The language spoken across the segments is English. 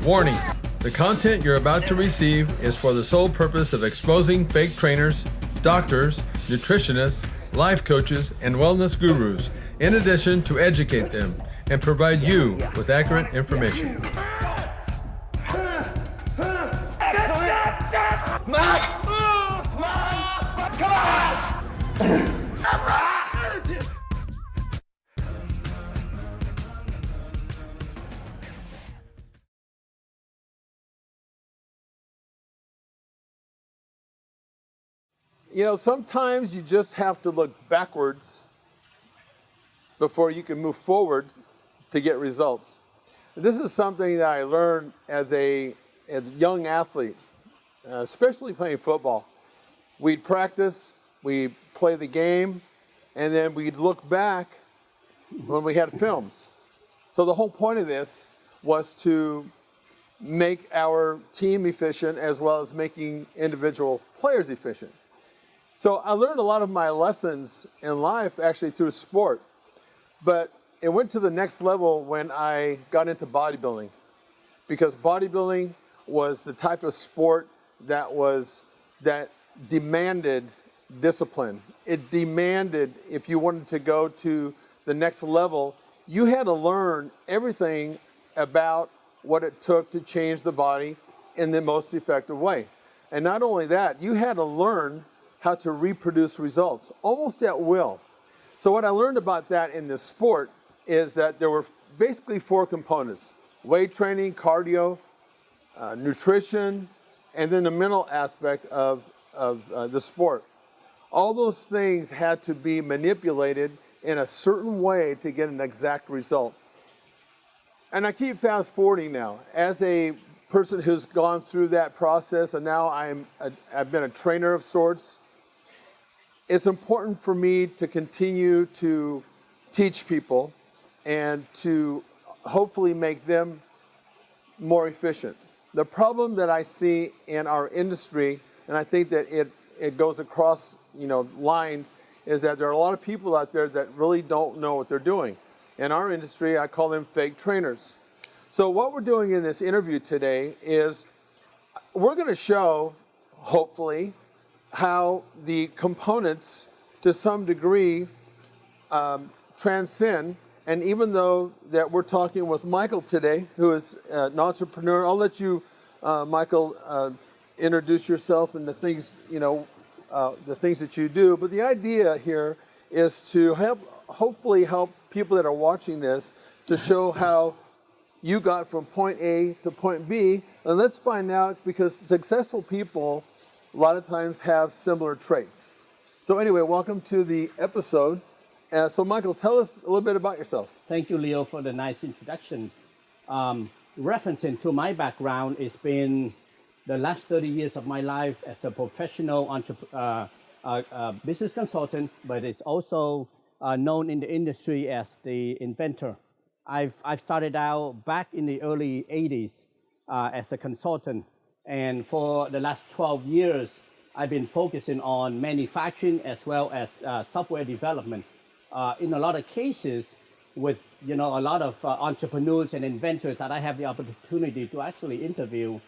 Warning: the content you're about to receive is for the sole purpose of exposing fake trainers, doctors, nutritionists, life coaches, and wellness gurus, in addition to educate them and provide you with accurate information. You know, sometimes you just have to look backwards before you can move forward to get results. This is something that I learned as a young athlete, especially playing football. We'd practice, we'd play the game, and then we'd look back when we had films. So the whole point of this was to make our team efficient as well as making individual players efficient. So I learned a lot of my lessons in life actually through sport, but it went to the next level when I got into bodybuilding, because bodybuilding was the type of sport that demanded discipline. It demanded, if you wanted to go to the next level, you had to learn everything about what it took to change the body in the most effective way. And not only that, you had to learn how to reproduce results, almost at will. So what I learned about that in this sport is that there were basically four components: weight training, cardio, nutrition, and then the mental aspect of the sport. All those things had to be manipulated in a certain way to get an exact result. And I keep fast forwarding now. As a person who's gone through that process, and now I've been a trainer of sorts, it's important for me to continue to teach people and to hopefully make them more efficient. The problem that I see in our industry, and I think that it goes across lines, is that there are a lot of people out there that really don't know what they're doing. In our industry, I call them fake trainers. So what we're doing in this interview today is we're going to show, hopefully, how the components to some degree transcend. And even though that we're talking with Michael today, who is an entrepreneur, I'll let you, Michael, introduce yourself and the things that you do. But the idea here is to hopefully help people that are watching this to show how you got from point A to point B. And let's find out, because successful people a lot of times have similar traits. So anyway, welcome to the episode. So Michael, tell us a little bit about yourself. Thank you, Leo, for the nice introduction. Referencing to my background, it's been the last 30 years of my life as a professional business consultant, but it's also known in the industry as the inventor. I've started out back in the early 80s as a consultant. And for the last 12 years, I've been focusing on manufacturing as well as software development. In a lot of cases, with a lot of entrepreneurs and inventors that I have the opportunity to actually interview,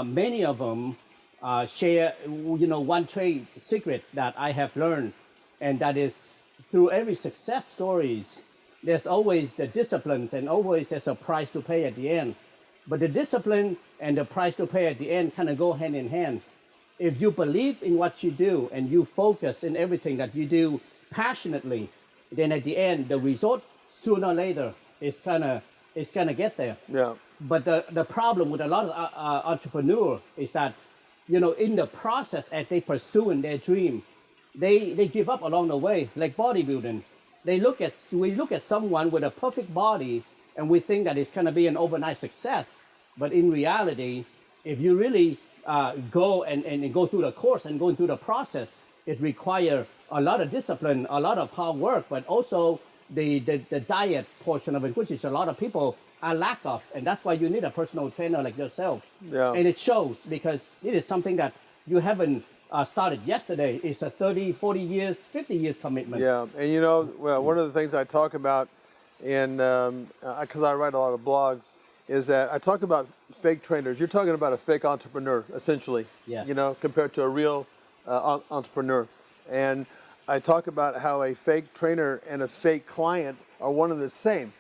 many of them share one trade secret that I have learned, and that is through every success stories, there's always the disciplines and always there's a price to pay at the end. But the discipline and the price to pay at the end kind of go hand in hand. If you believe in what you do and you focus in everything that you do passionately, then at the end, the result sooner or later is gonna get there. Yeah. But the problem with a lot of entrepreneurs is that, in the process as they pursuing their dream, they give up along the way, like bodybuilding. We look at someone with a perfect body and we think that it's gonna be an overnight success. But in reality, if you really go and go through the course and go through the process, it requires a lot of discipline, a lot of hard work, but also the diet portion of it, which is a lot of people are lack of. And that's why you need a personal trainer like yourself. Yeah. And it shows, because it is something that you haven't started yesterday. It's a 30, 40 years, 50 years commitment. Yeah, and one of the things I talk about because I write a lot of blogs, is that I talk about fake trainers. You're talking about a fake entrepreneur, essentially. Yeah. You know, compared to a real entrepreneur. And I talk about how a fake trainer and a fake client are one and the same,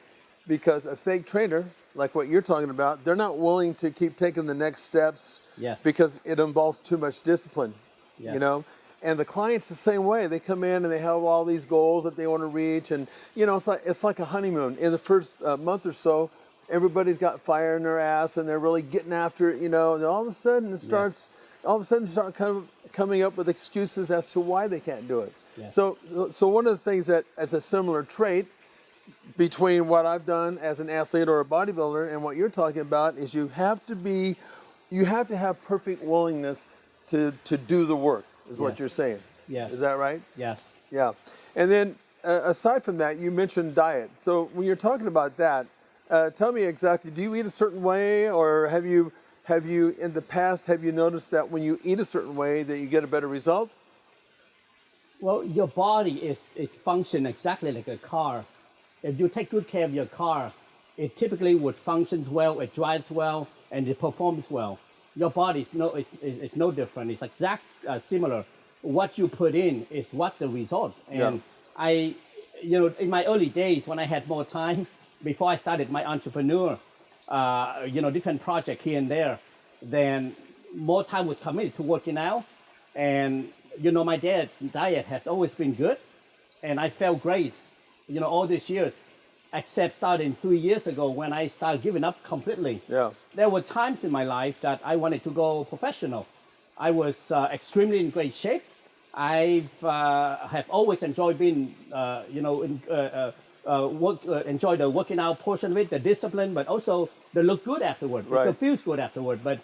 because a fake trainer, like what you're talking about, they're not willing to keep taking the next steps Yes. because it involves too much discipline. Yes. You know. And the client's the same way. They come in and they have all these goals that they want to reach, and you know, it's like a honeymoon. In the first month or so, everybody's got fire in their ass and they're really getting after it, you know. And all of a sudden, it starts. All of a sudden, they start kind of coming up with excuses as to why they can't do it. Yes. So one of the things that, as a similar trait between what I've done as an athlete or a bodybuilder and what you're talking about, is you have to have perfect willingness to do the work. Is what Yes. you're saying. Yes. Is that right? Yes. Yeah. And then aside from that, you mentioned diet. So when you're talking about that, tell me exactly, do you eat a certain way, or have you in the past, have you noticed that when you eat a certain way that you get a better result? Well, your body is function exactly like a car. If you take good care of your car, it typically would functions well, it drives well, and it performs well. Your body is no different. It's similar. What you put in is what the result. And in my early days when I had more time, before I started my entrepreneur, different project here and there, then more time was committed to working out. And, my diet has always been good. And I felt great, all these years, except starting 3 years ago when I started giving up completely. Yeah. There were times in my life that I wanted to go professional. I was extremely in great shape. I have always enjoyed being, enjoy the working out portion of it, the discipline, but also the look good afterward. Right. It feels good afterward. But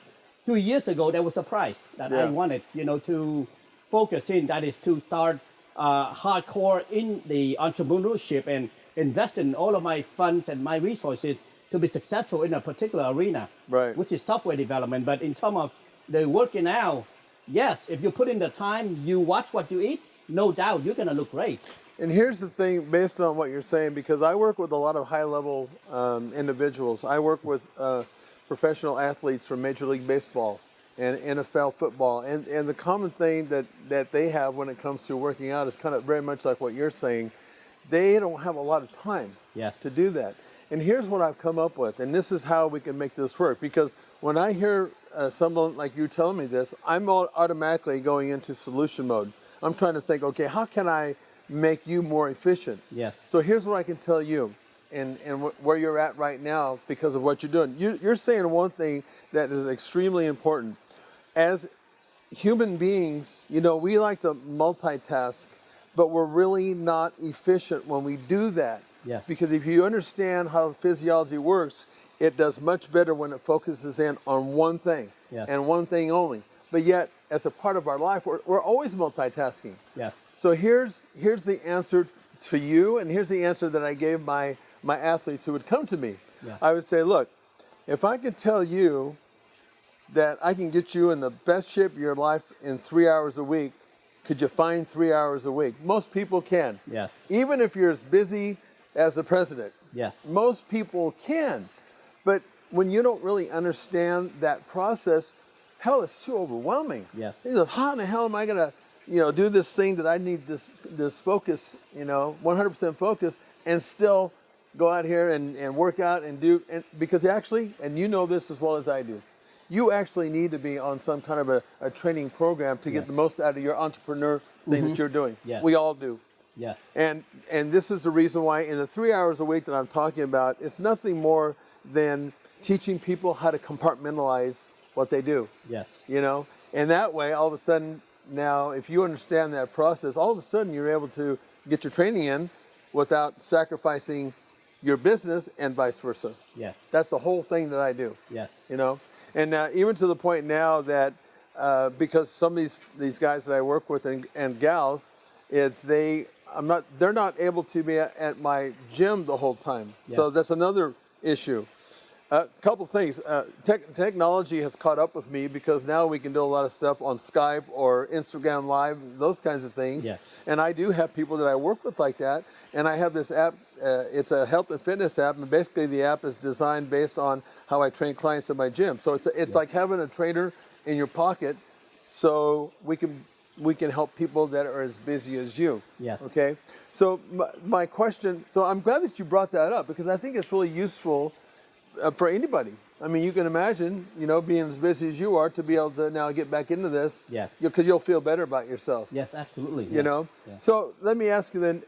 3 years ago, there was a price that I wanted, to focus in. That is to start hardcore in the entrepreneurship and invest in all of my funds and my resources to be successful in a particular arena, Right. which is software development. But in terms of the working out, yes, if you put in the time, you watch what you eat, no doubt you're going to look great. And here's the thing, based on what you're saying, because I work with a lot of high-level individuals. I work with professional athletes from Major League Baseball and NFL football. And the common thing that they have when it comes to working out is kind of very much like what you're saying. They don't have a lot of time Yes. to do that. And here's what I've come up with, and this is how we can make this work. Because when I hear someone like you telling me this, I'm automatically going into solution mode. I'm trying to think, okay, how can I make you more efficient? Yes. So here's what I can tell you, and where you're at right now because of what you're doing. You're saying one thing that is extremely important. As human beings, we like to multitask, but we're really not efficient when we do that. Yes. Because if you understand how physiology works, it does much better when it focuses in on one thing Yes. and one thing only. But yet, as a part of our life, we're always multitasking. Yes. So here's the answer to you, and here's the answer that I gave my athletes who would come to me. Yeah. I would say, look, if I could tell you that I can get you in the best shape of your life in 3 hours a week, could you find 3 hours a week? Most people can. Yes. Even if you're as busy as the president. Yes. Most people can. But when you don't really understand that process, hell, it's too overwhelming. Yes. He goes, how in the hell am I going to, do this thing that I need this focus, 100% focus, and still go out here and work out and do, because actually, and you know this as well as I do, you actually need to be on some kind of a training program to get the most out of your entrepreneur thing that you're doing. Yes. We all do. Yes. And this is the reason why in the 3 hours a week that I'm talking about, it's nothing more than teaching people how to compartmentalize what they do. Yes. And that way, all of a sudden, now, if you understand that process, all of a sudden you're able to get your training in without sacrificing your business and vice versa. Yes. That's the whole thing that I do. Yes. And even to the point now that because some of these guys that I work with and gals, they're not able to be at my gym the whole time. Yeah. So that's another issue. A couple things. Technology has caught up with me because now we can do a lot of stuff on Skype or Instagram Live, those kinds of things. Yes. And I do have people that I work with like that. And I have this app. It's a health and fitness app, and basically the app is designed based on how I train clients at my gym. So it's like having a trainer in your pocket, so we can help people that are as busy as you. Yes. Okay. So my question. So I'm glad that you brought that up because I think it's really useful for anybody. I mean, you can imagine, being as busy as you are to be able to now get back into this. Yes. Because you'll feel better about yourself. Yes, absolutely. You know. Yeah. So let me ask you then.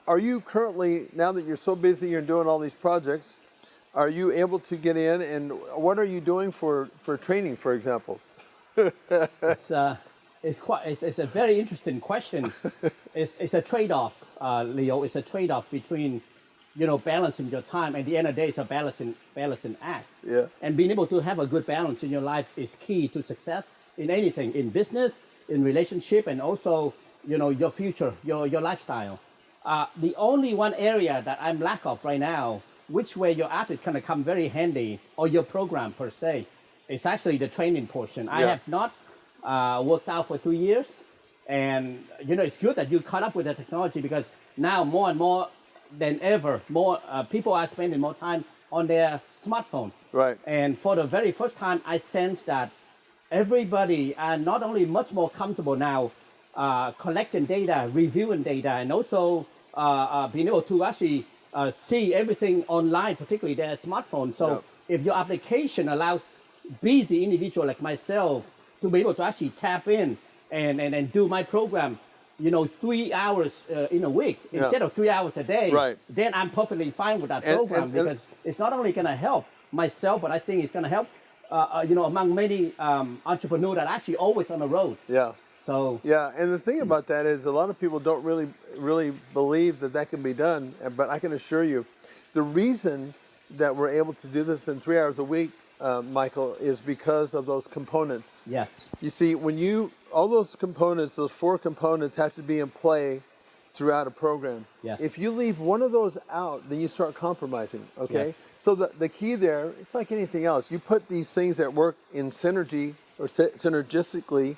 Are you currently, now that you're so busy, you're doing all these projects, are you able to get in, and what are you doing for training, for example? It's a very interesting question. It's a trade-off, Leo. It's a trade-off between, balancing your time. At the end of the day, it's a balancing act. Yeah. And being able to have a good balance in your life is key to success in anything, in business, in relationship, and also, your future, your lifestyle. The only one area that I'm lack of right now, which way your app is going to come very handy, or your program per se, is actually the training portion. I have not worked out for 2 years, and it's good that you caught up with the technology because now more and more than ever, more people are spending more time on their smartphone. Right. And for the very first time, I sense that everybody are not only much more comfortable now collecting data, reviewing data, and also being able to actually see everything online, particularly their smartphone. So if your application allows busy individual like myself to be able to actually tap in and do my program, 3 hours in a week instead of 3 hours a day, right, then I'm perfectly fine with that program because it's not only going to help myself, but I think it's going to help, among many entrepreneurs that are actually always on the road. Yeah. So yeah, and the thing about that is a lot of people don't really believe that can be done. But I can assure you, the reason that we're able to do this in 3 hours a week, Michael, is because of those components. yes, You see, all those components, those 4 components, have to be in play throughout a program. Yes. If you leave one of those out, then you start compromising. Okay. Yes. So the key there, it's like anything else. You put these things that work in synergy or synergistically.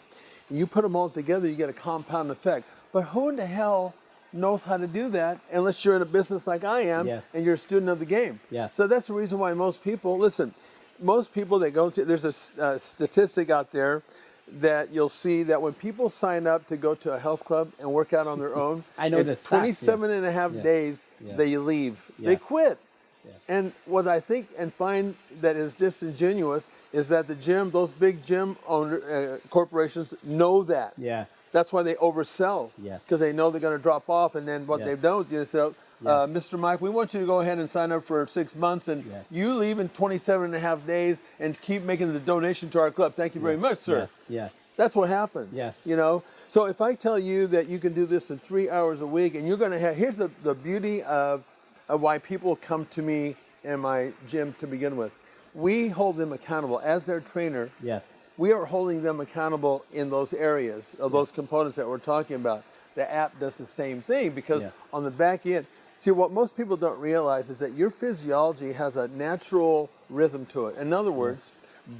You put them all together, you get a compound effect. But who in the hell knows how to do that unless you're in a business like I am and you're a student of the game? Yes. So that's the reason why most people that go to, there's a statistic out there that you'll see that when people sign up to go to a health club and work out on their own, I know in 27 and a half days, they leave. They quit. And what I think and find that is disingenuous is that the gym, those big gym owner corporations know that. Yeah. That's why they oversell. Yes. Because they know they're going to drop off, and then what they don't do is say, Mr. Mike, we want you to go ahead and sign up for 6 months, and you leave in 27 and a half days and keep making the donation to our club. Thank you very much, sir. Yes. Yes. That's what happens. Yes. So if I tell you that you can do this in 3 hours a week, and you're going to have, here's the beauty of why people come to me in my gym to begin with. We hold them accountable as their trainer. Yes. We are holding them accountable in those areas of those components that we're talking about. The app does the same thing because on the back end, see, what most people don't realize is that your physiology has a natural rhythm to it. In other words,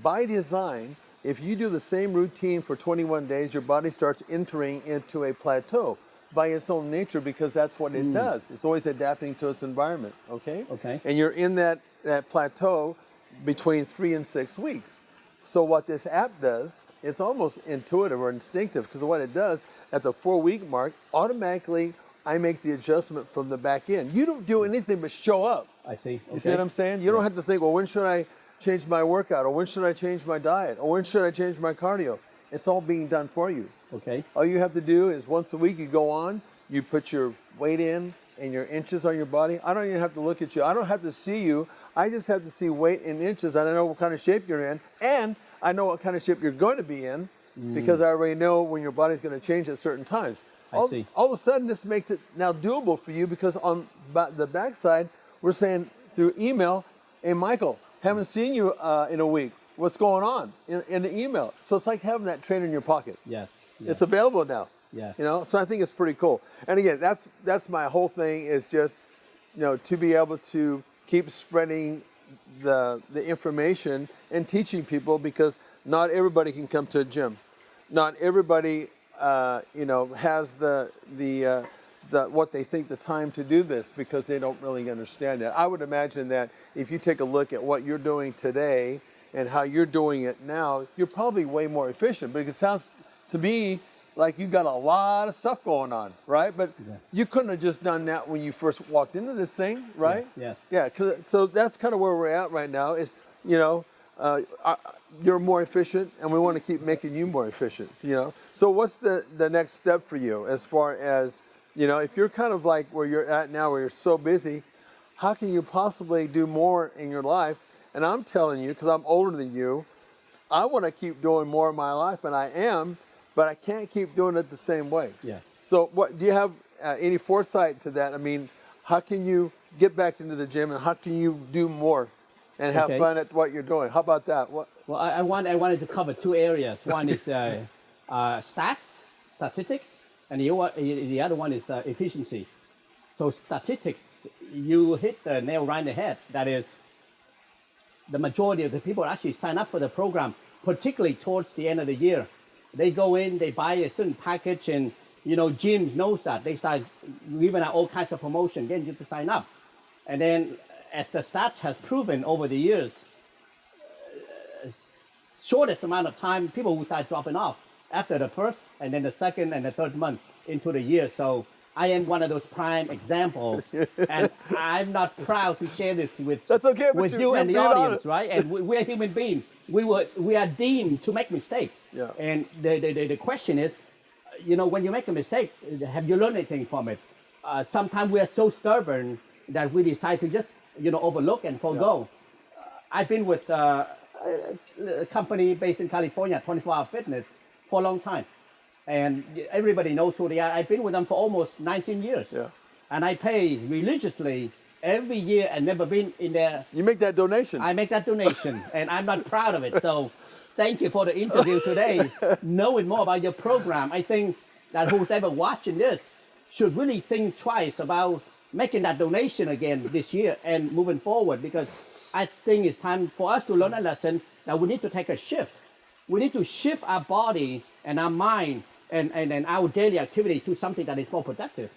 by design, if you do the same routine for 21 days, your body starts entering into a plateau by its own nature because that's what it does. It's always adapting to its environment, okay? Okay. And you're in that plateau between 3 and 6 weeks. So what this app does, it's almost intuitive or instinctive because what it does at the 4-week mark, automatically I make the adjustment from the back end. You don't do anything but show up. I see. Okay. You see what I'm saying? You don't have to think, well, when should I change my workout? Or when should I change my diet? Or when should I change my cardio? It's all being done for you. Okay. All you have to do is once a week you go on, you put your weight in and your inches on your body. I don't even have to look at you. I don't have to see you. I just have to see weight in inches, and I know what kind of shape you're in, and I know what kind of shape you're going to be in because I already know when your body's going to change at certain times. I see. All of a sudden, this makes it now doable for you because on the backside, we're saying through email, hey, Michael, haven't seen you in a week. What's going on in the email? So it's like having that trainer in your pocket. Yes. It's available now. Yes. So I think it's pretty cool. And again, that's my whole thing is just, to be able to keep spreading the information and teaching people, because not everybody can come to a gym. Not everybody, has the what they think the time to do this, because they don't really understand it. I would imagine that if you take a look at what you're doing today and how you're doing it now, you're probably way more efficient, because it sounds to me like you've got a lot of stuff going on, right? But Yes. you couldn't have just done that when you first walked into this thing, right? Yes. Yeah, so that's kind of where we're at right now is, you're more efficient, and we want to keep making you more efficient, So what's the next step for you as far as, if you're kind of like where you're at now, where you're so busy, how can you possibly do more in your life? And I'm telling you, because I'm older than you, I want to keep doing more in my life, and I am, but I can't keep doing it the same way. Yes. So what do you have any foresight to that? I mean, how can you get back into the gym, and how can you do more and have Okay. fun at what you're doing? How about that? Well, I wanted to cover two areas. One is statistics, and the other one is efficiency. So statistics, you hit the nail right in the head. That is, the majority of the people actually sign up for the program, particularly towards the end of the year. They go in, they buy a certain package, and gyms knows that. They start giving out all kinds of promotion, getting you to sign up. And then, as the stats has proven over the years, shortest amount of time, people will start dropping off after the first, and then the second and the third month into the year. So I am one of those prime examples, and I'm not proud to share this with That's okay, but with you're you and the being audience, honest. right? And we're human beings. We are deemed to make mistakes. Yeah. And the question is, when you make a mistake, have you learned anything from it? Sometimes we are so stubborn that we decide to just overlook and forego. I've been with a company based in California, 24 Hour Fitness, for a long time. And everybody knows who they are. I've been with them for almost 19 years. Yeah. And I pay religiously every year and never been in there. You make that donation. I make that donation, and I'm not proud of it. So thank you for the interview today. Knowing more about your program, I think that who's ever watching this should really think twice about making that donation again this year and moving forward, because I think it's time for us to learn a lesson that we need to take a shift. We need to shift our body and our mind and our daily activity to something that is more productive.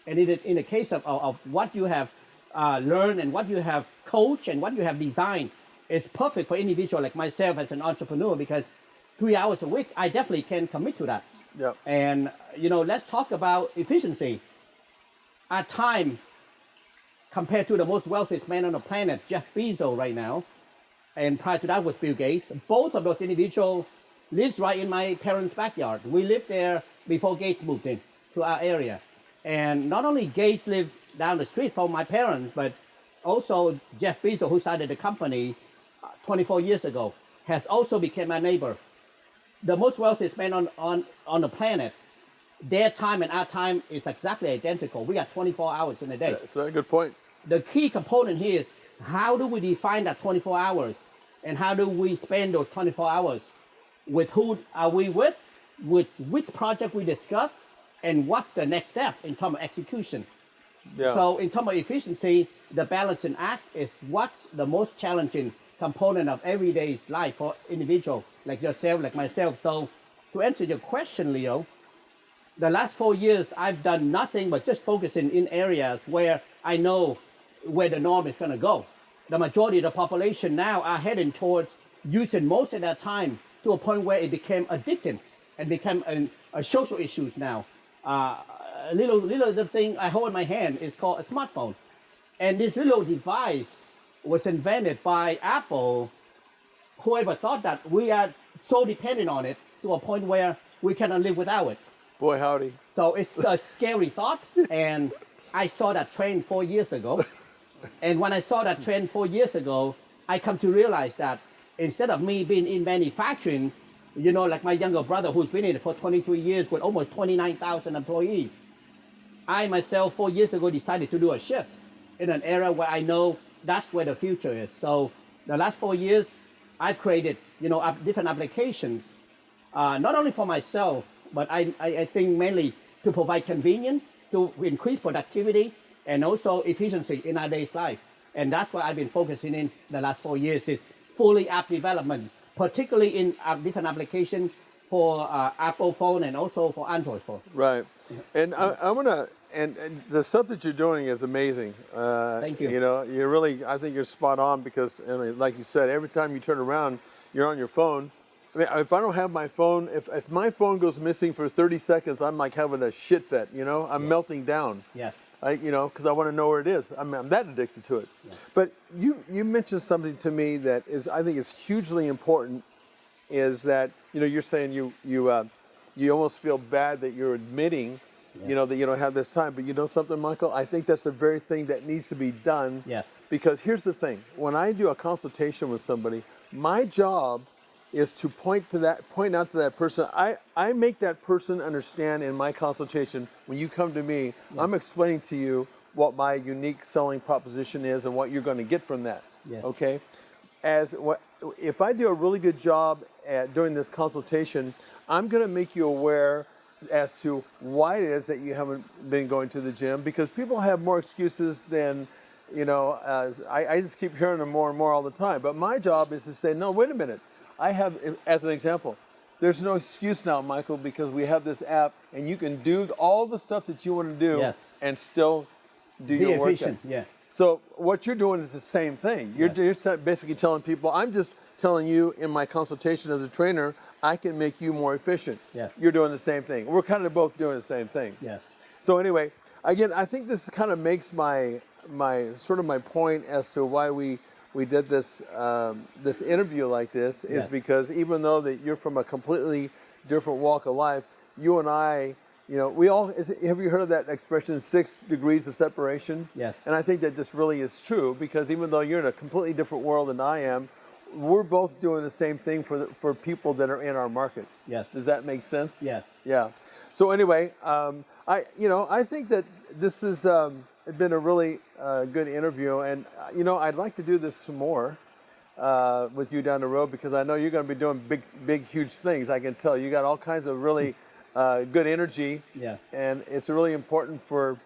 And in the case of what you have learned and what you have coached and what you have designed, it's perfect for individual like myself as an entrepreneur, because 3 hours a week, I definitely can commit to that. Yeah. And, let's talk about efficiency. Our time compared to the most wealthiest man on the planet, Jeff Bezos right now, and prior to that was Bill Gates, both of those individuals lives right in my parents' backyard. We lived there before Gates moved in to our area. And not only Gates lived down the street from my parents, but also Jeff Bezos, who started the company 24 years ago, has also become my neighbor. The most wealthiest man on the planet, their time and our time is exactly identical. We got 24 hours in a day. That's a good point. The key component here is, how do we define that 24 hours? And how do we spend those 24 hours? With who are we with which project we discuss, and what's the next step in terms of execution. Yeah. So in terms of efficiency, the balancing act is what's the most challenging component of everyday life for individual like yourself, like myself. So to answer your question, Leo, the last 4 years, I've done nothing but just focusing in areas where I know where the norm is going to go. The majority of the population now are heading towards using most of their time to a point where it became addictive and became a social issues now. A little thing I hold in my hand is called a smartphone. And this little device was invented by Apple. Whoever thought that we are so dependent on it to a point where we cannot live without it. Boy, howdy. So it's a scary thought, and I saw that trend 4 years ago. And when I saw that trend 4 years ago, I come to realize that instead of me being in manufacturing, like my younger brother who's been in it for 23 years with almost 29,000 employees, I myself 4 years ago decided to do a shift in an era where I know that's where the future is. So the last 4 years, I've created, different applications, not only for myself, but I think mainly to provide convenience, to increase productivity, and also efficiency in our day's life. And that's what I've been focusing in the last 4 years is fully app development, particularly in different applications for Apple phone and also for Android phone. Right. And I want to, and the stuff that you're doing is amazing. Thank you. You know, you're really, I think you're spot on because, I mean, like you said, every time you turn around, you're on your phone. I mean, if I don't have my phone, if my phone goes missing for 30 seconds, I'm like having a shit fit, you know? I'm melting down. Yes. You know, because I want to know where it is. I'm that addicted to it. Yeah. But you mentioned something to me that is, I think is hugely important, is that, you know, you're saying you almost feel bad that you're admitting, you know, that you don't have this time. But you know something, Michael? I think that's the very thing that needs to be done. Yes. Because here's the thing. When I do a consultation with somebody, my job is to point out to that person. I make that person understand in my consultation, when you come to me, I'm explaining to you what my unique selling proposition is and what you're going to get from that. Yes. Okay? If I do a really good job at doing this consultation, I'm going to make you aware as to why it is that you haven't been going to the gym, because people have more excuses than, you know, I just keep hearing them more and more all the time. But my job is to say, no, wait a minute. I have, as an example, there's no excuse now, Michael, because we have this app and you can do all the stuff that you want to do and still do your work. Be efficient, yeah. So what you're doing is the same thing. You're basically telling people, I'm just telling you in my consultation as a trainer, I can make you more efficient. Yes. You're doing the same thing. We're kind of both doing the same thing. Yes. So anyway, again, I think this kind of makes my point as to why we did this this interview like this is because even though that you're from a completely different walk of life, you and I, you know, have you heard of that expression, 6 degrees of separation? Yes. And I think that just really is true, because even though you're in a completely different world than I am, we're both doing the same thing for people that are in our market. Yes. Does that make sense? Yes. Yeah. So anyway, I think that this has been a really good interview, and you know, I'd like to do this some more with you down the road, because I know you're going to be doing big, huge things. I can tell you got all kinds of really good energy. Yes. And it's really important for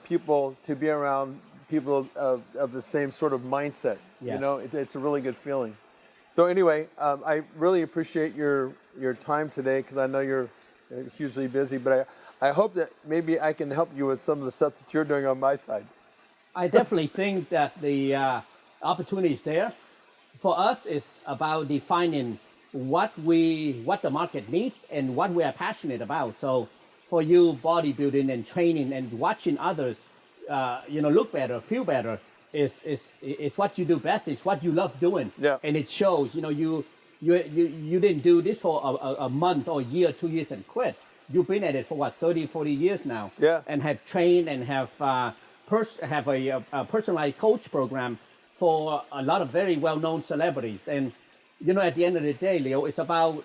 people to be around people of the same sort of mindset. Yes. You know, it's a really good feeling. So anyway, I really appreciate your time today, because I know you're hugely busy, but I hope that maybe I can help you with some of the stuff that you're doing on my side. I definitely think that the opportunity is there. For us, it's about defining what the market needs and what we are passionate about. So for you, bodybuilding and training and watching others, you know, look better, feel better, is what you do best. It's what you love doing. Yeah. And it shows. You know, you didn't do this for a month or a year, 2 years and quit. You've been at it for what, 30, 40 years now. Yeah. And have trained and have a personalized coach program for a lot of very well-known celebrities. And, you know, at the end of the day, Leo, it's about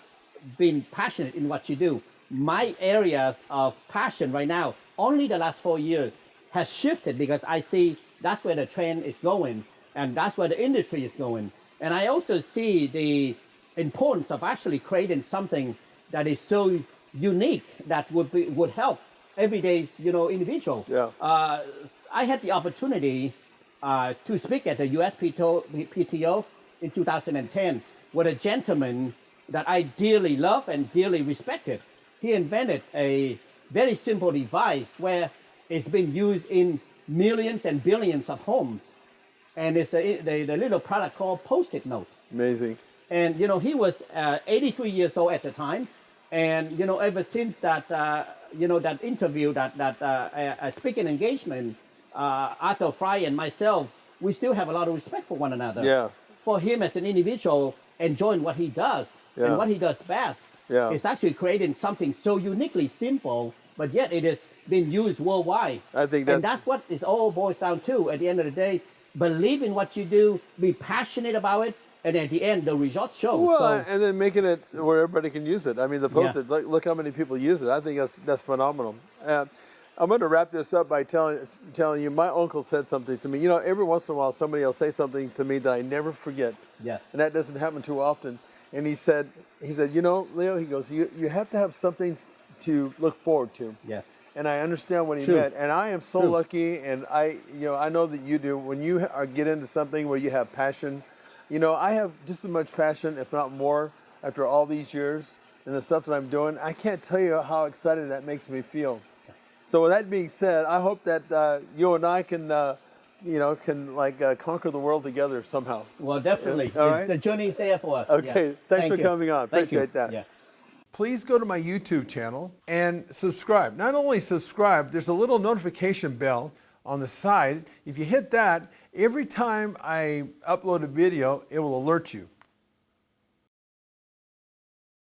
being passionate in what you do. My areas of passion right now, only the last 4 years, has shifted, because I see that's where the trend is going, and that's where the industry is going. And I also see the importance of actually creating something that is so unique that would help everyday, you know, individual. Yeah. I had the opportunity to speak at the USPTO in 2010 with a gentleman that I dearly love and dearly respected. He invented a very simple device where it's been used in millions and billions of homes, and it's the little product called Post-it note. Amazing. And you know, he was 83 years old at the time. And you know, ever since that, you know, that interview, that speaking engagement, Arthur Fry and myself, we still have a lot of respect for one another. Yeah. For him as an individual, enjoying what he does and what he does best, it's actually creating something so uniquely simple, but yet it is being used worldwide. I think and that's what it all boils down to. At the end of the day, believe in what you do, be passionate about it. And at the end, the results show. Well, and then making it where everybody can use it. I mean, the Post-it, look how many people use it. I think that's phenomenal. I'm going to wrap this up by telling you, my uncle said something to me. You know, every once in a while, somebody will say something to me that I never forget. Yes. And that doesn't happen too often. And he said, you know, Leo, he goes, you have to have something to look forward to. Yes. and I understand what he True. meant. And I am so True. lucky, and I know that you do. When you get into something where you have passion, I have just as much passion, if not more, after all these years in the stuff that I'm doing. I can't tell you how excited that makes me feel. So with that being said, I hope that you and I can, conquer the world together somehow. Well, definitely. All right. The journey is there for us. Okay, Yeah. thanks for you. coming on. Thank you. Appreciate that. Yeah. Please go to my YouTube channel and subscribe. Not only subscribe, there's a little notification bell on the side. If you hit that, every time I upload a video, it will alert you.